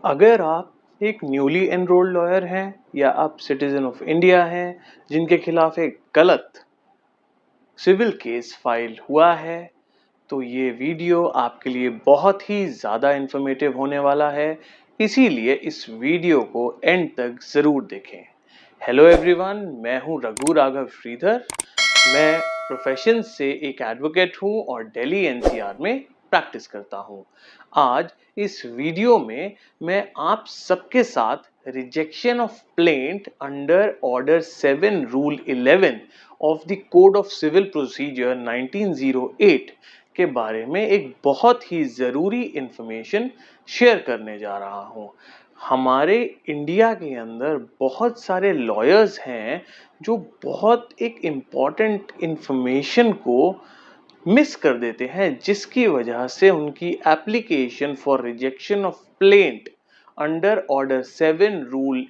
अगर आप एक न्यूली एनरोल्ड लॉयर हैं या आप सिटीजन ऑफ इंडिया हैं जिनके खिलाफ एक गलत सिविल केस फाइल हुआ है तो ये वीडियो आपके लिए बहुत ही ज़्यादा इंफॉर्मेटिव होने वाला है। इसीलिए इस वीडियो को एंड तक ज़रूर देखें। हेलो एवरीवन, मैं हूं रघु राघव श्रीधर। मैं प्रोफेशन से एक एडवोकेट हूं और दिल्ली एनसीआर में प्रैक्टिस करता हूं। आज इस वीडियो में मैं आप सबके साथ rejection of plaint under order 7 rule 11 of the code of civil procedure 1908 के बारे में एक बहुत ही ज़रूरी इंफॉर्मेशन शेयर करने जा रहा हूं। हमारे इंडिया के अंदर बहुत सारे लॉयर्स हैं जो बहुत एक इम्पॉर्टेंट इंफॉर्मेशन को मिस कर देते हैं, जिसकी वजह से उनकी application for rejection of plaint under order 7 rule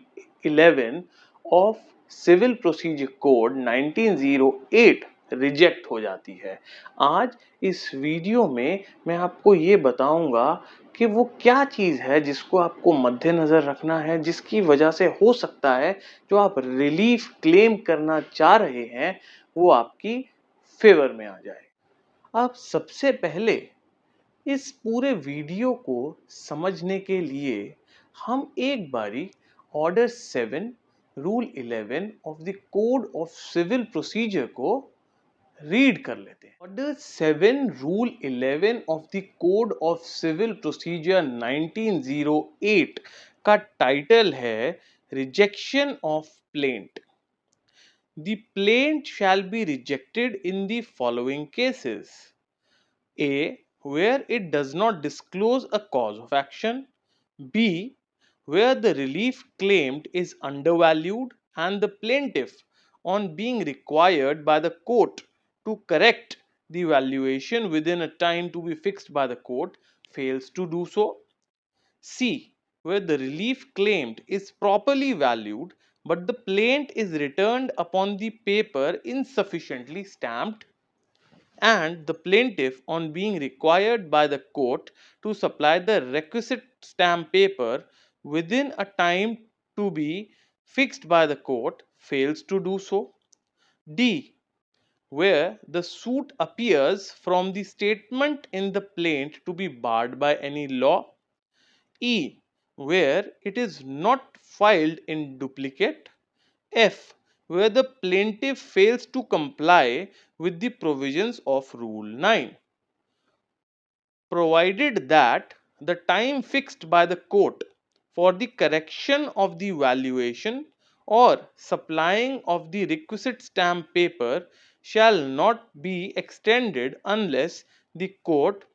11 of civil procedure code 1908 reject हो जाती है। आज इस वीडियो में मैं आपको ये बताऊंगा कि वो क्या चीज़ है जिसको आपको मद्देनजर रखना है, जिसकी वजह से हो सकता है जो आप रिलीफ क्लेम करना चाह रहे हैं वो आपकी फेवर में आ जाए। अब सबसे पहले इस पूरे वीडियो को समझने के लिए हम एक बारी order 7 rule 11 of the code of civil procedure को रीड कर लेते हैं। Order 7 rule 11 of the code of civil procedure 1908 का टाइटल है rejection of plaint. The plaint shall be rejected in the following cases: A. Where it does not disclose a cause of action. B. Where the relief claimed is undervalued and the plaintiff, on being required by the court to correct the valuation within a time to be fixed by the court, fails to do so. C. Where the relief claimed is properly valued but the plaint is returned upon the paper insufficiently stamped, and the plaintiff, on being required by the court to supply the requisite stamp paper within a time to be fixed by the court, fails to do so. D. Where the suit appears from the statement in the plaint to be barred by any law. E. Where it is not filed in duplicate. F. Where the plaintiff fails to comply with the provisions of Rule 9. Provided that the time fixed by the court for the correction of the valuation or supplying of the requisite stamp paper shall not be extended unless the court,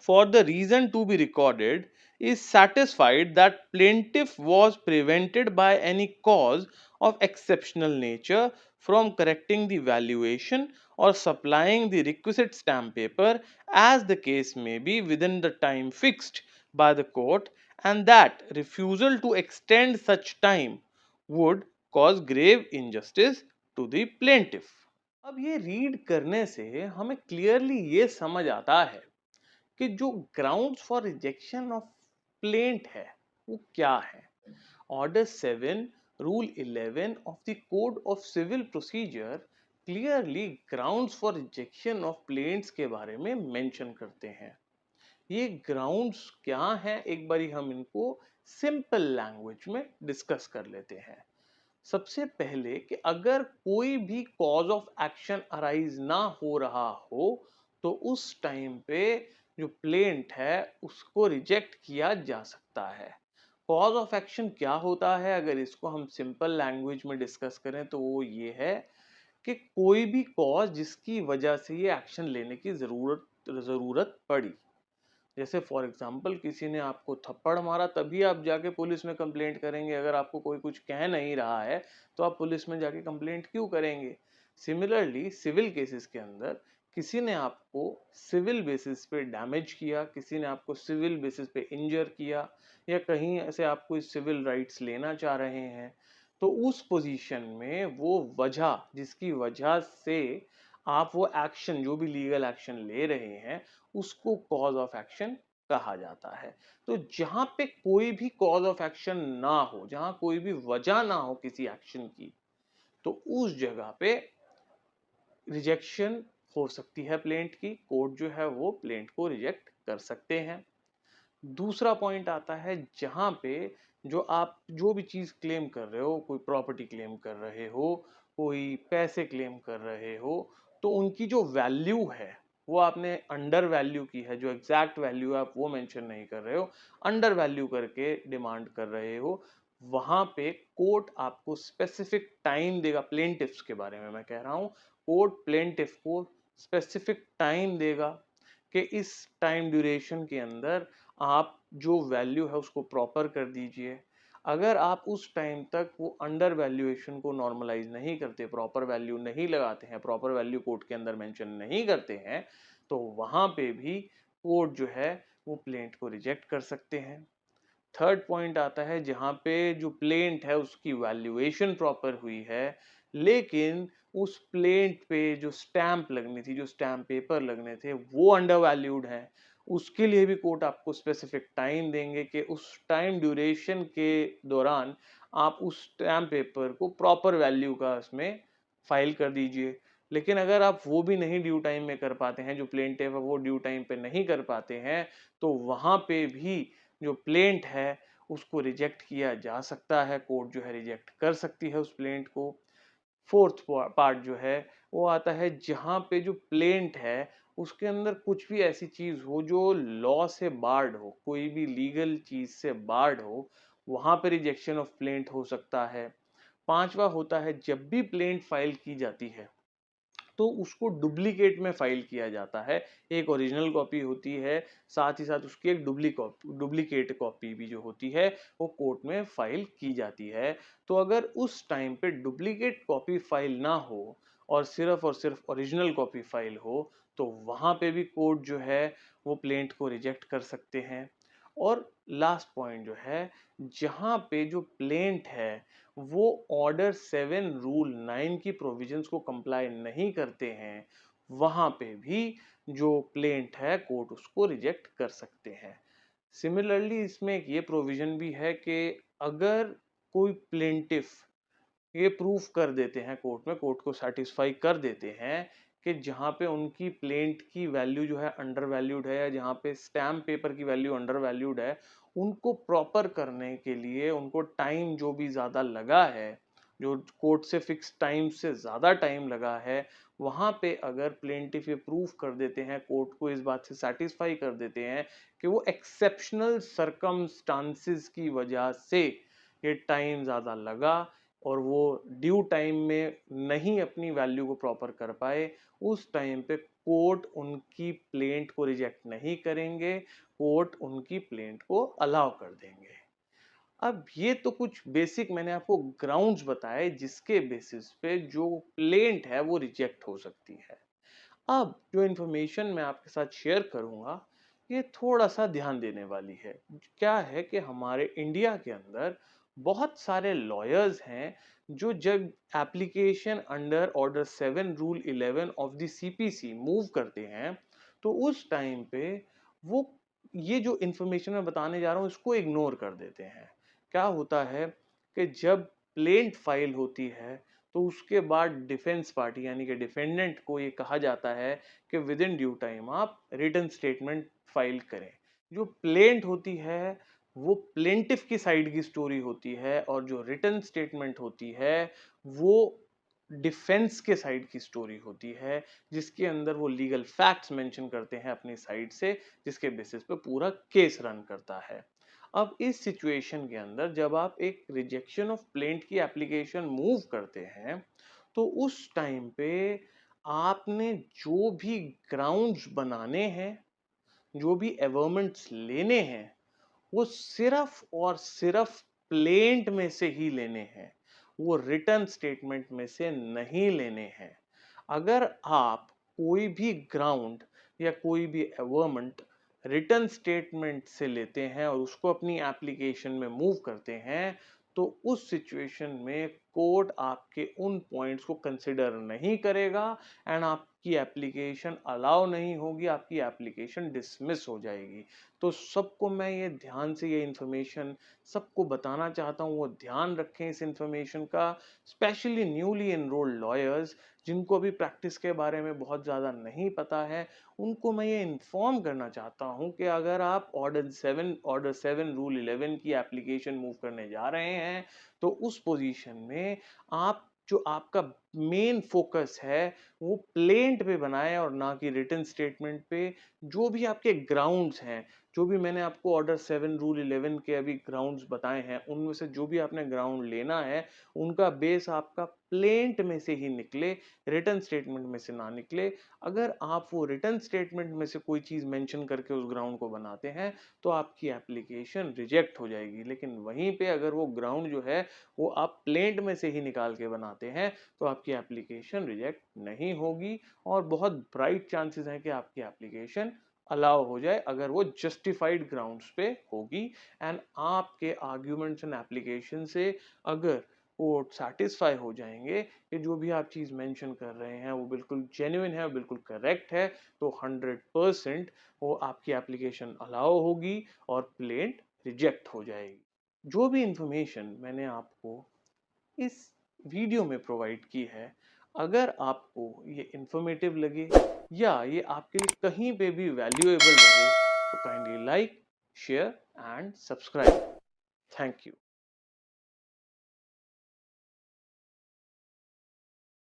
for the reason to be recorded, is satisfied that plaintiff was prevented by any cause of exceptional nature from correcting the valuation or supplying the requisite stamp paper, as the case may be, within the time fixed by the court, and that refusal to extend such time would cause grave injustice to the plaintiff. अब ये read करने से हमें clearly ये समझ आता है कि जो grounds for rejection of plaint है वो क्या है। Order 7 rule 11 of the code of civil procedure clearly grounds for rejection of plaints के बारे में मेंशन करते हैं। ये ग्राउंड्स क्या हैं, एक बारी हम इनको सिंपल लैंग्वेज में डिस्कस कर लेते हैं। सबसे पहले कि अगर कोई भी कॉज ऑफ एक्शन अराइज ना हो रहा हो तो उस टाइम पे जो प्लेंट है उसको रिजेक्ट किया जा सकता है। कॉज ऑफ एक्शन क्या होता है, अगर इसको हम सिंपल लैंग्वेज में डिस्कस करें तो वो ये है कि कोई भी कॉज जिसकी वजह से ये एक्शन लेने की जरूरत पड़ी। जैसे फॉर एग्जाम्पल किसी ने आपको थप्पड़ मारा तभी आप जाके पुलिस में कंप्लेंट करेंगे। अगर आपको कोई कुछ कह नहीं रहा है तो आप पुलिस में जाके कंप्लेंट क्यों करेंगे। सिमिलरली सिविल केसेस के अंदर किसी ने आपको सिविल बेसिस पे डैमेज किया, किसी ने आपको सिविल बेसिस पे इंजर किया, या कहीं ऐसे आप कोई सिविल राइट्स लेना चाह रहे हैं, तो उस पोजीशन में वो वजह जिसकी वजह से आप वो एक्शन जो भी लीगल एक्शन ले रहे हैं उसको कॉज ऑफ एक्शन कहा जाता है। तो जहां पे कोई भी कॉज ऑफ एक्शन ना हो, जहां कोई भी वजह ना हो किसी एक्शन की, तो उस जगह पे रिजेक्शन हो सकती है प्लेंट की। कोर्ट जो है वो प्लेंट को रिजेक्ट कर सकते हैं। दूसरा पॉइंट आता है जहां पे जो आप जो भी चीज क्लेम कर रहे हो, कोई प्रॉपर्टी क्लेम कर रहे हो, कोई पैसे क्लेम कर रहे हो, तो उनकी जो वैल्यू है वो आपने अंडर वैल्यू की है। जो एग्जैक्ट वैल्यू है आप वो मेंशन नहीं कर रहे हो, अंडर वैल्यू करके डिमांड कर रहे हो। वहां पे कोर्ट आपको स्पेसिफिक टाइम देगा। प्लेंटिफ्स के बारे में मैं कह रहा हूं, कोर्ट प्लेंटिफ को स्पेसिफिक टाइम देगा कि इस टाइम ड्यूरेशन के अंदर आप जो वैल्यू है उसको प्रॉपर कर दीजिए। अगर आप उस टाइम तक वो अंडर वैल्यूएशन को नॉर्मलाइज नहीं करते, प्रॉपर वैल्यू नहीं लगाते हैं, प्रॉपर वैल्यू कोर्ट के अंदर मेंशन नहीं करते हैं, तो वहां पे भी कोर्ट जो है वो प्लेंट को रिजेक्ट कर सकते हैं। थर्ड पॉइंट आता है जहां पे जो प्लेंट है उसकी वैल्यूएशन प्रॉपर हुई है, लेकिन उस प्लेंट पे जो स्टैंप लगनी थी, जो स्टैंप पेपर लगने थे, वो अंडर वैल्यूड है। उसके लिए भी कोर्ट आपको स्पेसिफिक टाइम देंगे कि उस टाइम ड्यूरेशन के दौरान आप उस स्टैंप पेपर को प्रॉपर वैल्यू का उसमें फाइल कर दीजिए। लेकिन अगर आप वो भी नहीं ड्यू टाइम में कर पाते हैं, जो प्लेंटिफ है वो ड्यू टाइम पे नहीं कर पाते हैं, तो वहां पे भी जो प्लेंट है उसको रिजेक्ट किया जा सकता है। कोर्ट जो है रिजेक्ट कर सकती है उस प्लेंट को। फोर्थ पार्ट जो है वो आता है जहां पे जो प्लेंट है उसके अंदर कुछ भी ऐसी चीज हो जो लॉ से बार्ड हो, कोई भी लीगल चीज से बार्ड हो, वहां पे रिजेक्शन ऑफ प्लेंट हो सकता है। पांचवा होता है जब भी प्लेंट फाइल की जाती है तो उसको डुप्लीकेट में फाइल किया जाता है। एक ओरिजिनल कॉपी होती है, साथ ही साथ उसकी एक डुप्लीकेट कॉपी भी जो होती है वो कोर्ट में फाइल की जाती है। तो अगर उस टाइम पे डुप्लीकेट कॉपी फाइल ना हो और सिर्फ ओरिजिनल कॉपी फाइल हो, तो वहां पे भी कोर्ट जो है वो प्लेंट को रिजेक्ट कर सकते हैं। और लास्ट पॉइंट जो है जहां पे जो प्लेंट है वो ऑर्डर 7 रूल 9 की प्रोविजंस को कंप्लाई नहीं करते हैं, वहां पे भी जो प्लेंट है कोर्ट उसको रिजेक्ट कर सकते हैं। सिमिलरली इसमें एक ये प्रोविजन भी है कि अगर कोई प्लेंटिफ ये प्रूफ कर देते हैं कोर्ट में, कोर्ट को सेटिस्फाई कर देते हैं कि जहां पे उनकी प्लेंट की वैल्यू जो है अंडर वैल्यूड है, या जहां पे स्टैम्प पेपर की वैल्यू अंडर वैल्यूड है, उनको प्रॉपर करने के लिए उनको टाइम जो भी ज्यादा लगा है, जो कोर्ट से फिक्स टाइम से ज्यादा टाइम लगा है, वहां पे अगर प्लेंटिफ ये प्रूफ कर देते हैं, कोर्ट को इस बात से सेटिस्फाई कर देते हैं कि वो एक्सेप्शनल सरकमस्टांसिस की वजह से ये टाइम ज्यादा लगा और वो ड्यू टाइम में नहीं अपनी वैल्यू को प्रॉपर कर पाए, उस टाइम पे कोर्ट उनकी प्लेंट को रिजेक्ट नहीं करेंगे, कोर्ट उनकी प्लेंट को अलाउ कर देंगे। अब ये तो कुछ बेसिक मैंने आपको ग्राउंड्स बताए जिसके बेसिस पे जो प्लेंट है वो रिजेक्ट हो सकती है। अब जो इन्फॉर्मेशन मैं आपके साथ शेयर करूंगा ये थोड़ा सा ध्यान देने वाली है। क्या है कि हमारे इंडिया के अंदर बहुत सारे लॉयर्स हैं जो जब application under order 7 rule 11 of the CPC move करते हैं, तो उस टाइम पे वो ये जो इन्फॉर्मेशन मैं बताने जा रहा हूँ इसको इग्नोर कर देते हैं। क्या होता है कि जब प्लेंट फाइल होती है तो उसके बाद डिफेंस पार्टी यानी कि डिफेंडेंट को ये कहा जाता है कि विद इन ड्यू टाइम आप रिटर्न स्टेटमेंट फाइल करें। जो प्लेंट होती है वो प्लेंटिफ की साइड की स्टोरी होती है और जो रिटर्न स्टेटमेंट होती है वो डिफेंस के साइड की स्टोरी होती है, जिसके अंदर वो लीगल फैक्ट्स मेंशन करते हैं अपनी साइड से, जिसके बेसिस पे पूरा केस रन करता है। अब इस सिचुएशन के अंदर जब आप एक रिजेक्शन ऑफ प्लेंट की एप्लीकेशन मूव करते हैं, तो उस टाइम पे आपने जो भी ग्राउंड्स बनाने हैं, जो भी एवर्मेंट्स लेने हैं, वो सिर्फ और सिर्फ प्लेंट में से ही लेने हैं, वो रिटर्न स्टेटमेंट में से नहीं लेने हैं। अगर आप कोई भी ग्राउंड या कोई भी एवर्मेंट रिटर्न स्टेटमेंट से लेते हैं और उसको अपनी एप्लीकेशन में मूव करते हैं, तो उस सिचुएशन में कोर्ट आपके उन पॉइंट्स को कंसिडर नहीं करेगा एंड आपकी एप्लीकेशन अलाउ नहीं होगी, आपकी एप्लीकेशन डिसमिस हो जाएगी। तो सबको मैं ये ध्यान से ये इन्फॉर्मेशन सबको बताना चाहता हूँ, वो ध्यान रखें इस इन्फॉर्मेशन का, स्पेशली न्यूली एनरोल्ड लॉयर्स जिनको अभी प्रैक्टिस के बारे में बहुत ज़्यादा नहीं पता है, उनको मैं ये इन्फॉर्म करना चाहता हूँ कि अगर आप ऑर्डर 7 रूल 11 की एप्लीकेशन मूव करने जा रहे हैं, तो उस पोजीशन में आप जो आपका मेन फोकस है वो प्लेंट पे बनाए और ना कि रिटन स्टेटमेंट पे। जो भी आपके ग्राउंड्स हैं, जो भी मैंने आपको ऑर्डर 7 रूल 11 के अभी ग्राउंड्स बताए हैं, उनमें से जो भी आपने ग्राउंड लेना है, उनका बेस आपका प्लेंट में से ही निकले, रिटन स्टेटमेंट में से ना निकले। अगर आप वो रिटन स्टेटमेंट में से कोई चीज़ मेंशन करके उस ग्राउंड को बनाते हैं, तो आपकी एप्लीकेशन रिजेक्ट हो जाएगी। लेकिन वहीं पे अगर वो ग्राउंड जो है वो आप प्लेंट में से ही निकाल के बनाते हैं, तो आपकी एप्लीकेशन रिजेक्ट नहीं होगी और बहुत ब्राइट चांसेस हैं कि आपकी एप्लीकेशन अलाउ हो जाए अगर वो जस्टिफाइड ग्राउंड्स पे होगी एंड आपके आर्ग्यूमेंट्स एंड एप्लीकेशन से अगर वो सेटिस्फाई हो जाएंगे कि जो भी आप चीज़ मेंशन कर रहे हैं वो बिल्कुल जेन्युइन है, बिल्कुल करेक्ट है, तो 100% वो आपकी एप्लीकेशन अलाउ होगी और प्लेंट रिजेक्ट हो जाएगी। जो भी इंफॉर्मेशन मैंने आपको इस वीडियो में प्रोवाइड की है, अगर आपको ये इंफॉर्मेटिव लगे या ये आपके लिए कहीं पे भी वैल्यूएबल लगे, तो kindly like, share and subscribe. Thank you.